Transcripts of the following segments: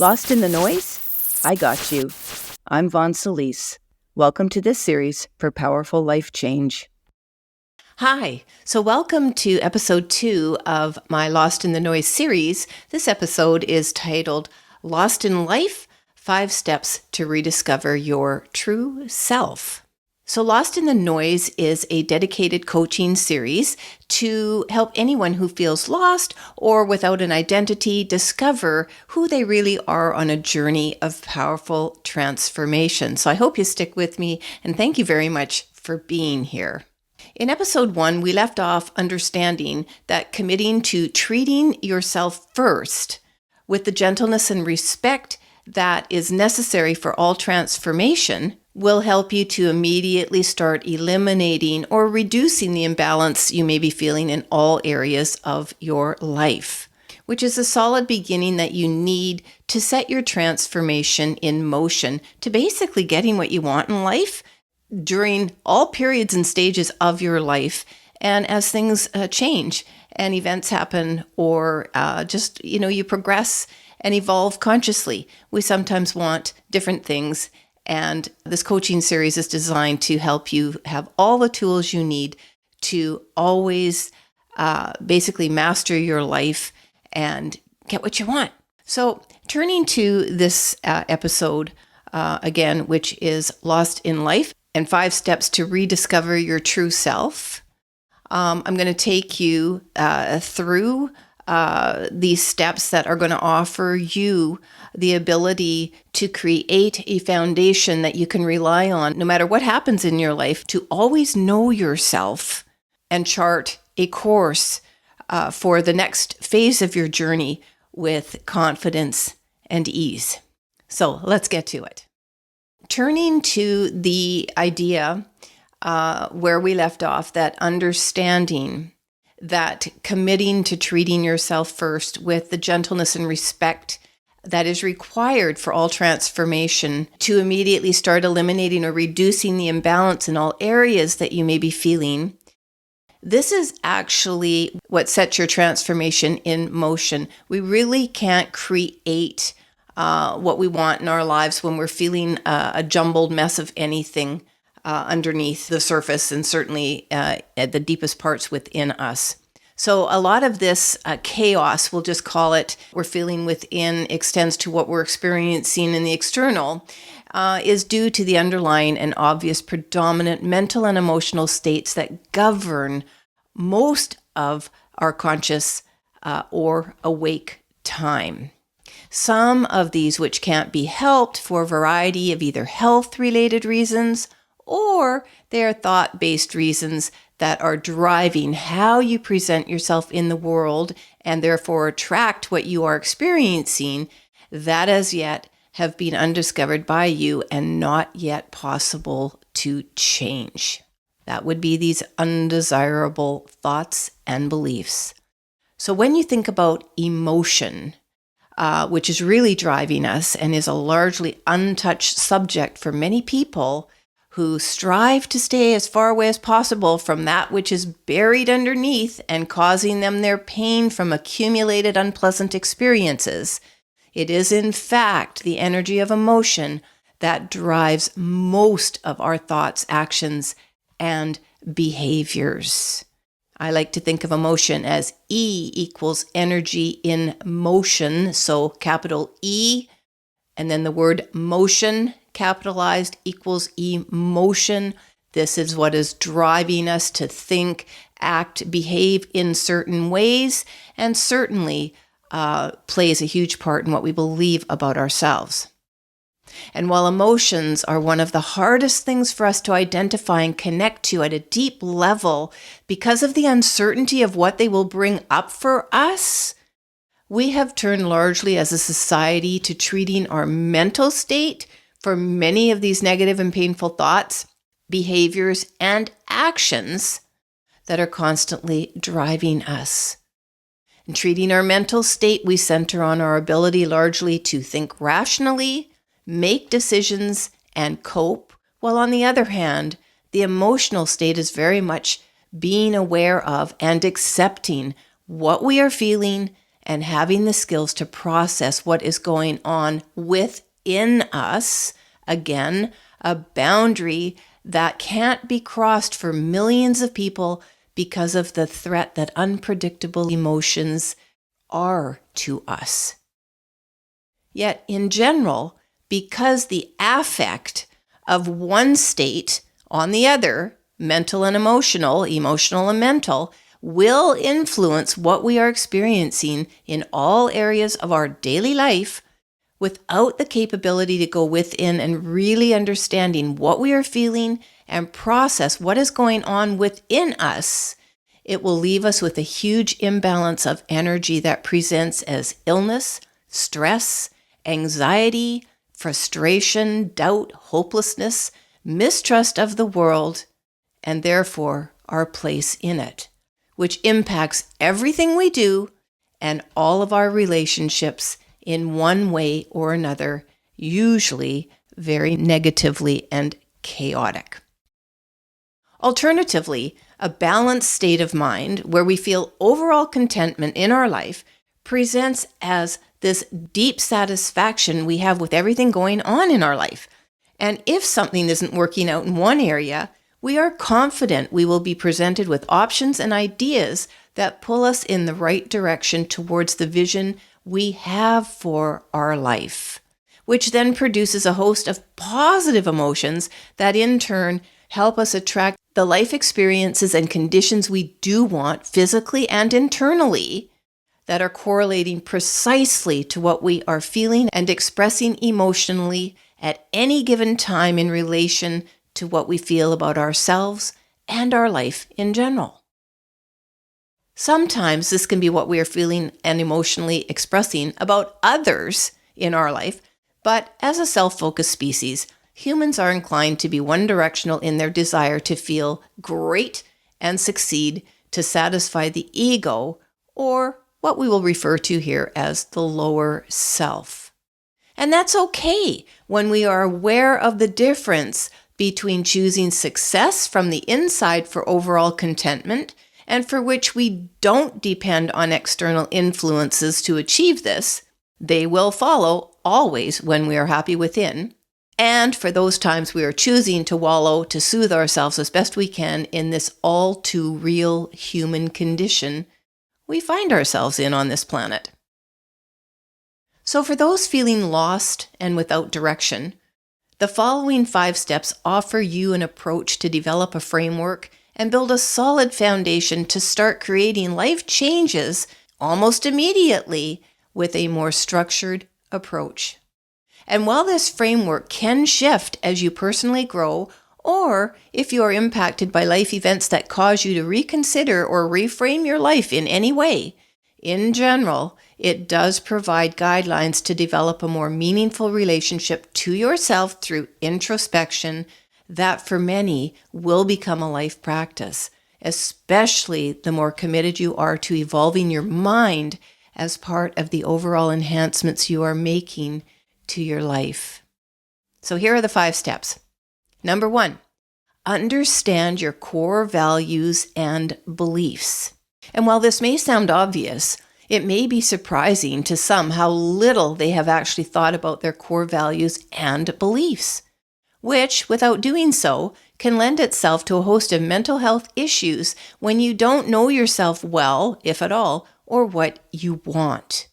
Lost in the noise? I got you. I'm Vaughn Solis. Welcome to this series for powerful life change. Hi, so welcome to episode 2 of my Lost in the Noise series. This episode is titled Lost in Life, 5 Steps to Rediscover Your True Self. So Lost in the Noise is a dedicated coaching series to help anyone who feels lost or without an identity discover who they really are on a journey of powerful transformation. So I hope you stick with me, and thank you very much for being here. In episode 1, we left off understanding that committing to treating yourself first with the gentleness and respect that is necessary for all transformation will help you to immediately start eliminating or reducing the imbalance you may be feeling in all areas of your life, which is a solid beginning that you need to set your transformation in motion to basically getting what you want in life during all periods and stages of your life, and as things change and events happen, or you progress and evolve consciously. We sometimes want different things, and this coaching series is designed to help you have all the tools you need to always basically master your life and get what you want. So turning to this episode again, which is Lost in Life and 5 Steps to Rediscover Your True Self. I'm going to take you through these steps that are going to offer you the ability to create a foundation that you can rely on no matter what happens in your life, to always know yourself and chart a course for the next phase of your journey with confidence and ease. So let's get to it. Turning to the idea where we left off, that understanding that committing to treating yourself first with the gentleness and respect that is required for all transformation to immediately start eliminating or reducing the imbalance in all areas that you may be feeling. This is actually what sets your transformation in motion. We really can't create what we want in our lives when we're feeling a jumbled mess of anything underneath the surface, and certainly at the deepest parts within us. So a lot of this chaos, we'll just call it, we're feeling within, extends to what we're experiencing in the external, is due to the underlying and obvious predominant mental and emotional states that govern most of our conscious or awake time. Some of these which can't be helped for a variety of either health-related reasons, or they are thought-based reasons that are driving how you present yourself in the world and therefore attract what you are experiencing, that as yet have been undiscovered by you and not yet possible to change. That would be these undesirable thoughts and beliefs. So when you think about emotion, which is really driving us and is a largely untouched subject for many people who strive to stay as far away as possible from that which is buried underneath and causing them their pain from accumulated unpleasant experiences. It is, in fact, the energy of emotion that drives most of our thoughts, actions, and behaviors. I like to think of emotion as E equals energy in motion. So capital E, and then the word motion, capitalized, equals emotion. This is what is driving us to think, act, behave in certain ways, and certainly plays a huge part in what we believe about ourselves. And while emotions are one of the hardest things for us to identify and connect to at a deep level because of the uncertainty of what they will bring up for us, we have turned largely as a society to treating our mental state for many of these negative and painful thoughts, behaviors, and actions that are constantly driving us. In treating our mental state, we center on our ability largely to think rationally, make decisions, and cope, while on the other hand, the emotional state is very much being aware of and accepting what we are feeling and having the skills to process what is going on within us. Again, a boundary that can't be crossed for millions of people because of the threat that unpredictable emotions are to us. Yet, in general, because the affect of one state on the other, mental and emotional and mental, will influence what we are experiencing in all areas of our daily life. Without the capability to go within and really understanding what we are feeling and process what is going on within us, it will leave us with a huge imbalance of energy that presents as illness, stress, anxiety, frustration, doubt, hopelessness, mistrust of the world, and therefore our place in it, which impacts everything we do and all of our relationships in one way or another, usually very negatively and chaotic. Alternatively, a balanced state of mind where we feel overall contentment in our life presents as this deep satisfaction we have with everything going on in our life. And if something isn't working out in one area, we are confident we will be presented with options and ideas that pull us in the right direction towards the vision we have for our life, which then produces a host of positive emotions that in turn help us attract the life experiences and conditions we do want physically and internally that are correlating precisely to what we are feeling and expressing emotionally at any given time in relation to what we feel about ourselves and our life in general. Sometimes this can be what we are feeling and emotionally expressing about others in our life, but as a self-focused species, humans are inclined to be one-directional in their desire to feel great and succeed to satisfy the ego, or what we will refer to here as the lower self. And that's okay when we are aware of the difference between choosing success from the inside for overall contentment and for which we don't depend on external influences to achieve this. They will follow always when we are happy within. And for those times we are choosing to wallow to soothe ourselves as best we can in this all too real human condition we find ourselves in on this planet. So for those feeling lost and without direction, the following 5 steps offer you an approach to develop a framework and build a solid foundation to start creating life changes almost immediately with a more structured approach. And while this framework can shift as you personally grow, or if you are impacted by life events that cause you to reconsider or reframe your life in any way, in general, it does provide guidelines to develop a more meaningful relationship to yourself through introspection that for many will become a life practice, especially the more committed you are to evolving your mind as part of the overall enhancements you are making to your life. So here are the 5 steps. Number 1, understand your core values and beliefs. And while this may sound obvious, it may be surprising to some how little they have actually thought about their core values and beliefs, which, without doing so, can lend itself to a host of mental health issues when you don't know yourself well, if at all, or what you want.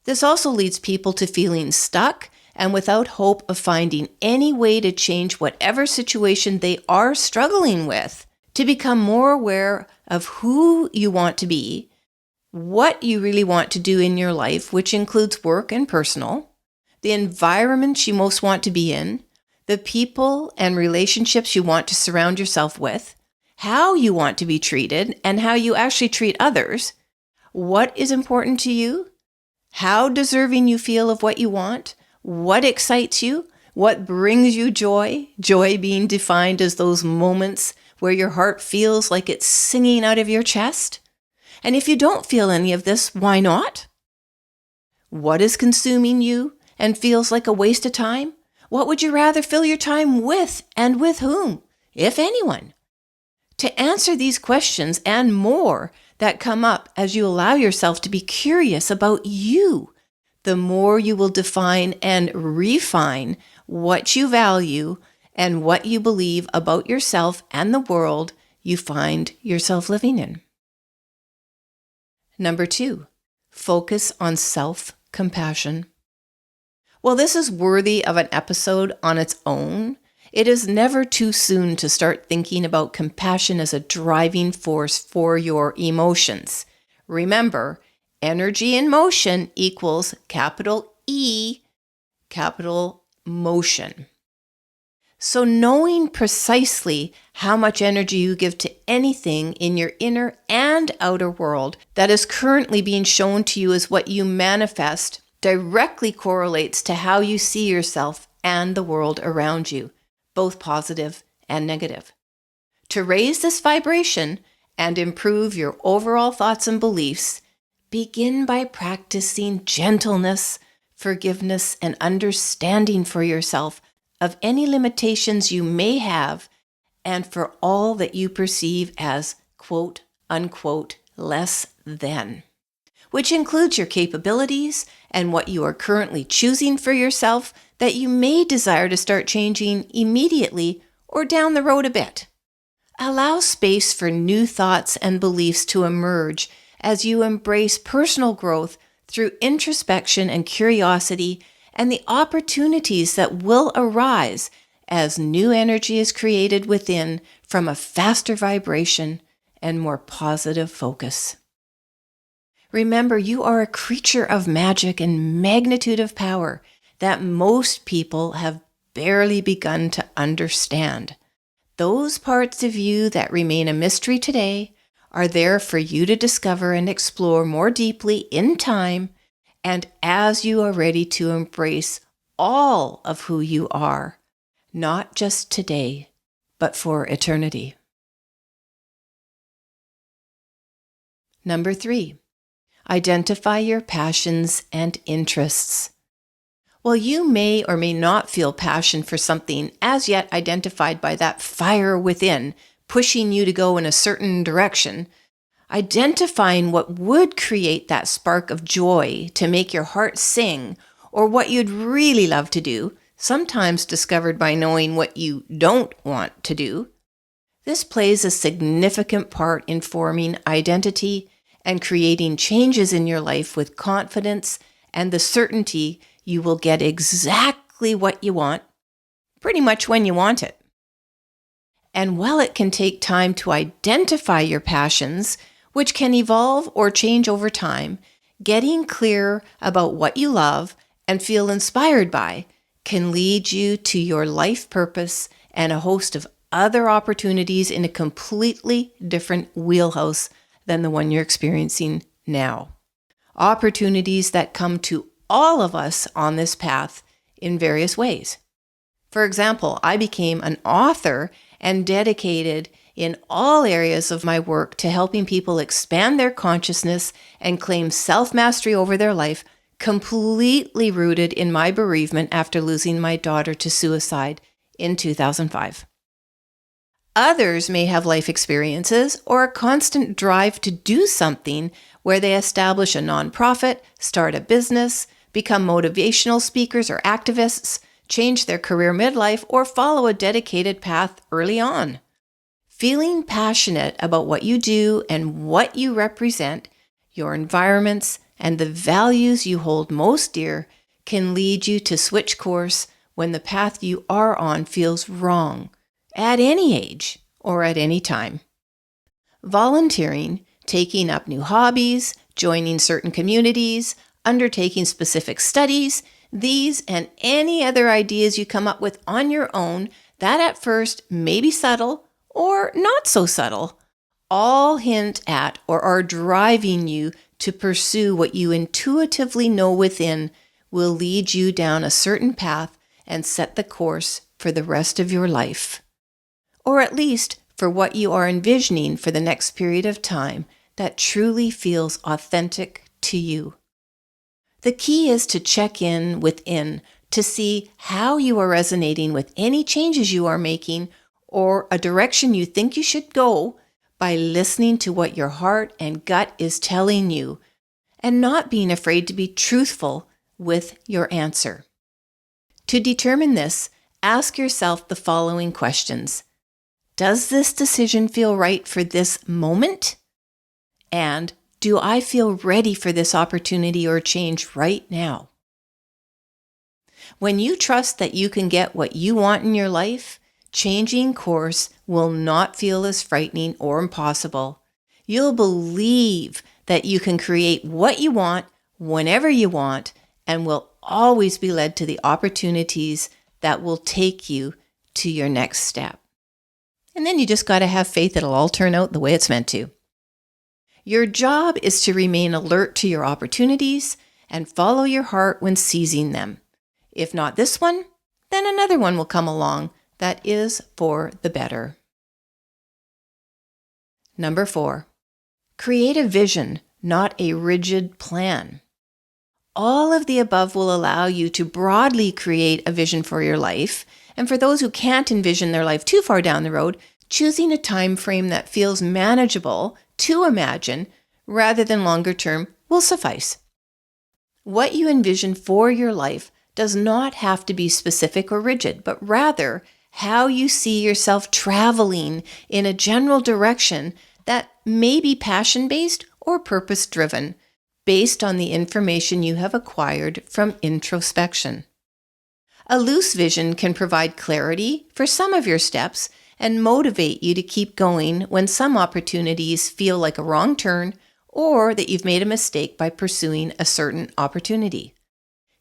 This also leads people to feeling stuck and without hope of finding any way to change whatever situation they are struggling with. To become more aware of who you want to be, what you really want to do in your life, which includes work and personal, the environment you most want to be in, the people and relationships you want to surround yourself with, how you want to be treated and how you actually treat others, what is important to you, how deserving you feel of what you want, what excites you, what brings you joy, joy being defined as those moments where your heart feels like it's singing out of your chest. And if you don't feel any of this, why not? What is consuming you and feels like a waste of time? What would you rather fill your time with and with whom, if anyone? To answer these questions and more that come up as you allow yourself to be curious about you. The more you will define and refine what you value and what you believe about yourself and the world you find yourself living in. Number 2, focus on self-compassion. While this is worthy of an episode on its own, it is never too soon to start thinking about compassion as a driving force for your emotions. Remember, energy in motion equals capital E, capital motion. So knowing precisely how much energy you give to anything in your inner and outer world that is currently being shown to you as what you manifest directly correlates to how you see yourself and the world around you, both positive and negative. To raise this vibration and improve your overall thoughts and beliefs, begin by practicing gentleness, forgiveness, and understanding for yourself of any limitations you may have and for all that you perceive as quote unquote less than, which includes your capabilities and what you are currently choosing for yourself that you may desire to start changing immediately or down the road a bit. Allow space for new thoughts and beliefs to emerge as you embrace personal growth through introspection and curiosity and the opportunities that will arise as new energy is created within from a faster vibration and more positive focus. Remember, you are a creature of magic and magnitude of power that most people have barely begun to understand. Those parts of you that remain a mystery today are there for you to discover and explore more deeply in time and as you are ready to embrace all of who you are, not just today, but for eternity. Number 3, identify your passions and interests. While you may or may not feel passion for something as yet identified by that fire within, pushing you to go in a certain direction, identifying what would create that spark of joy to make your heart sing, or what you'd really love to do, sometimes discovered by knowing what you don't want to do. This plays a significant part in forming identity and creating changes in your life with confidence and the certainty you will get exactly what you want, pretty much when you want it. And while it can take time to identify your passions, which can evolve or change over time, getting clear about what you love and feel inspired by can lead you to your life purpose and a host of other opportunities in a completely different wheelhouse than the one you're experiencing now. Opportunities that come to all of us on this path in various ways. For example, I became an author and dedicated in all areas of my work to helping people expand their consciousness and claim self-mastery over their life, completely rooted in my bereavement after losing my daughter to suicide in 2005. Others may have life experiences or a constant drive to do something where they establish a nonprofit, start a business, become motivational speakers or activists, change their career midlife, or follow a dedicated path early on. Feeling passionate about what you do and what you represent, your environments, and the values you hold most dear can lead you to switch course when the path you are on feels wrong, at any age or at any time. Volunteering, taking up new hobbies, joining certain communities, undertaking specific studies, these and any other ideas you come up with on your own that at first may be subtle or not so subtle, all hint at or are driving you to pursue what you intuitively know within will lead you down a certain path and set the course for the rest of your life. Or at least for what you are envisioning for the next period of time that truly feels authentic to you. The key is to check in within to see how you are resonating with any changes you are making or a direction you think you should go by listening to what your heart and gut is telling you and not being afraid to be truthful with your answer. To determine this, ask yourself the following questions. Does this decision feel right for this moment? And do I feel ready for this opportunity or change right now? When you trust that you can get what you want in your life, changing course will not feel as frightening or impossible. You'll believe that you can create what you want whenever you want and will always be led to the opportunities that will take you to your next step. And then you just got to have faith it'll all turn out the way it's meant to. Your job is to remain alert to your opportunities and follow your heart when seizing them. If not this one, then another one will come along that is for the better. Number 4, create a vision, not a rigid plan. All of the above will allow you to broadly create a vision for your life. And for those who can't envision their life too far down the road, choosing a time frame that feels manageable to imagine rather than longer term will suffice. What you envision for your life does not have to be specific or rigid, but rather how you see yourself traveling in a general direction that may be passion-based or purpose-driven, based on the information you have acquired from introspection. A loose vision can provide clarity for some of your steps and motivate you to keep going when some opportunities feel like a wrong turn or that you've made a mistake by pursuing a certain opportunity.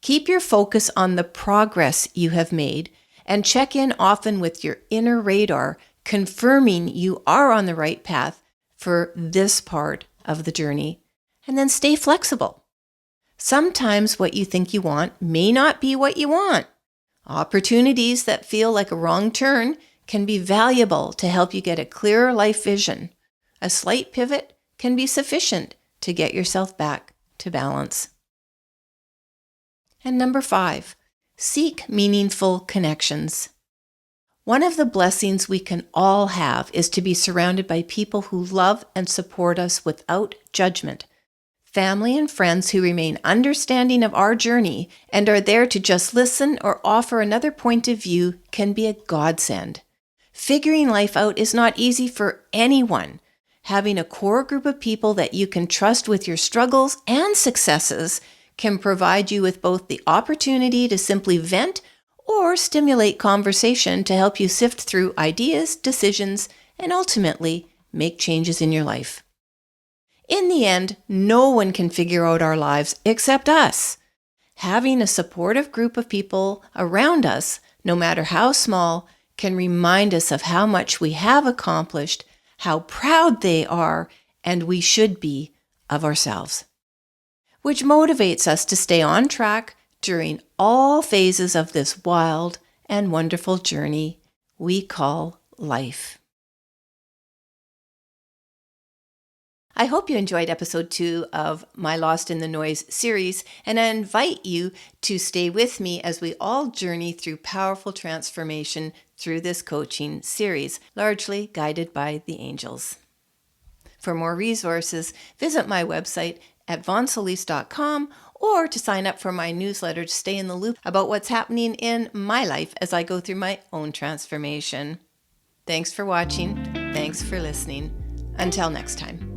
Keep your focus on the progress you have made and check in often with your inner radar, confirming you are on the right path for this part of the journey. And then stay flexible. Sometimes what you think you want may not be what you want. Opportunities that feel like a wrong turn can be valuable to help you get a clearer life vision. A slight pivot can be sufficient to get yourself back to balance. And number 5, seek meaningful connections. One of the blessings we can all have is to be surrounded by people who love and support us without judgment. Family and friends who remain understanding of our journey and are there to just listen or offer another point of view can be a godsend. Figuring life out is not easy for anyone. Having a core group of people that you can trust with your struggles and successes can provide you with both the opportunity to simply vent or stimulate conversation to help you sift through ideas, decisions, and ultimately make changes in your life. In the end, no one can figure out our lives except us. Having a supportive group of people around us, no matter how small, can remind us of how much we have accomplished, how proud they are, and we should be of ourselves. Which motivates us to stay on track during all phases of this wild and wonderful journey we call life. I hope you enjoyed episode 2 of my Lost in the Noise series, and I invite you to stay with me as we all journey through powerful transformation through this coaching series, largely guided by the angels. For more resources, visit my website at vonsolis.com or to sign up for my newsletter to stay in the loop about what's happening in my life as I go through my own transformation. Thanks for watching. Thanks for listening. Until next time.